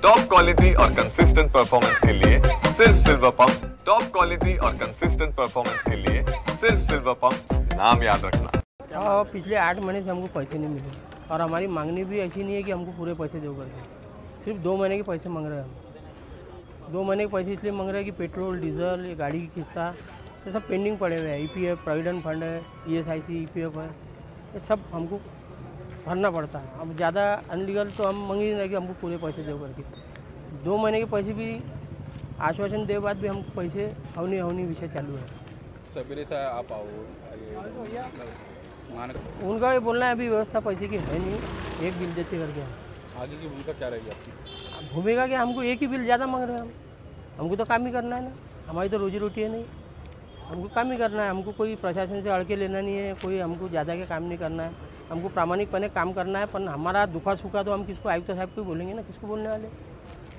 Top quality और consistent performance के लिए सिर्फ सिल्वर पंप्स। टॉप क्वालिटी और कंसिस्टेंट परफॉर्मेंस के लिए सिर्फ सिल्वर पंप्स, नाम याद रखना। पिछले 8 महीने से हमको पैसे नहीं मिले और हमारी मांगनी भी ऐसी नहीं है कि हमको पूरे पैसे दो करके, सिर्फ 2 महीने के पैसे मांग रहे हैं हम। 2 महीने के पैसे इसलिए मांग रहे हैं कि पेट्रोल डीजल, ये गाड़ी की किस्ता, ये सब पेंडिंग पड़े हुए हैं। EPF प्रोविडेंट फंड है, ESIC EPF है, ये सब हमको भरना पड़ता है। अब ज़्यादा अनलीगल तो हम मांग ही नहीं कि हमको पूरे पैसे दो करके। 2 महीने के पैसे भी आश्वासन दे बाद भी हमको पैसे अवनी विषय चालू है। सबेरे से आप आओ, उनका ये बोलना है अभी व्यवस्था पैसे की है नहीं, एक बिल देते करके। आगे की भूमिका क्या रहेगी आपकी? भूमिका कि हमको एक ही बिल ज़्यादा मांग रहे हैं हमको तो काम ही करना है ना, हमारी तो रोजी रोटी है नहीं, हमको काम ही करना है। हमको कोई प्रशासन से अड़के लेना नहीं है, कोई हमको ज़्यादा के काम नहीं करना है, हमको प्रामाणिकपणे काम करना है। पर हमारा दुखा सुखा तो हम किसको आयुक्त साहब को बोलेंगे ना, किसको बोलने वाले।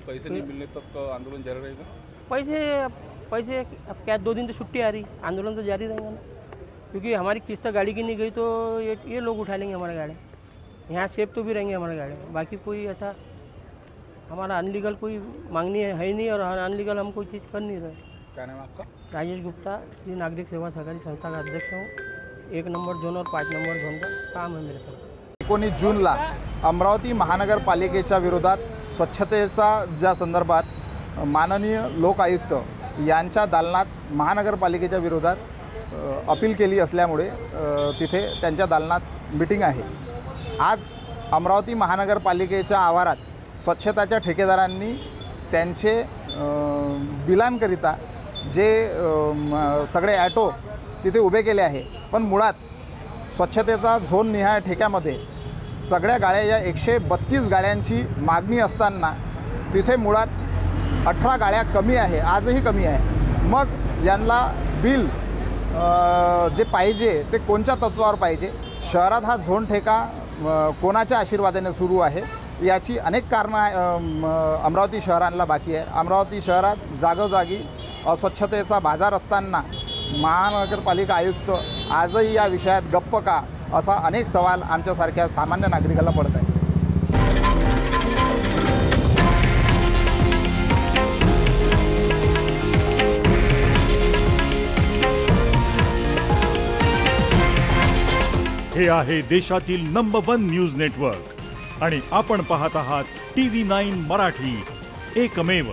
पैसे नहीं मिलने तक तो आंदोलन जारी रहेगा? पैसे अब क्या 2 दिन तो छुट्टी आ रही, आंदोलन तो जारी रहेगा ना, क्योंकि हमारी किस्त गाड़ी की नहीं गई तो ये लोग उठा लेंगे हमारे गाड़ी, यहाँ सेफ तो भी रहेंगे हमारे गाड़ी। बाकी कोई ऐसा हमारा अनलीगल कोई मांगनी है नहीं और अनलीगल हम कोई चीज़ कर नहीं रहे। क्या नाम है आपका? राजेश गुप्ता, श्री नागरिक सेवा सहकारी संस्था का अध्यक्ष हूँ। 1 नंबर झोन और 5 नंबर झोन का काम है मेरे तरफ। 19 जूनला अमरावती महानगरपालिकेच्या विरोधात स्वच्छतेचा ज्या संदर्भात माननीय लोक आयुक्त यांच्या दालनात महानगरपालिकेच्या विरोधात अपील केली असल्यामुळे तिथे त्यांच्या दालनात मीटिंग आहे। आज अमरावती महानगरपालिकेच्या आवारात स्वच्छताच्या ठेकेदारांनी त्यांचे बिलांकरिता जे सगळे ॲटो तिथे उभे केले आहे, पण मुळात स्वच्छतेचा झोन निहाय ठेक्यामध्ये सगळ्या गाड्या या 132 गाड्यांची मागणी असताना तिथे मुळात 18 गाड्या कमी आहे, आजही कमी आहे। मग यांना बिल जे पाहिजे ते कोणत्या तत्वावर पाहिजे, शहरात हा झोन ठेका कोणाच्या आशीर्वादाने सुरू आहे याची अनेक कारणं अमरावती शहराला बाकी आहे। अमरावती शहरात जागोजागी अस्वच्छतेचा बाजार असताना महानगरपालिका आयुक्त आजही या विषयात गप्प का, असा अनेक सवाल आमच्यासारख्या सामान्य नागरिकाला पडत आहे। हे आहे देशातील नंबर 1 न्यूज नेटवर्क आणि आपण पाहत आहात TV9 मराठी, एकमेव।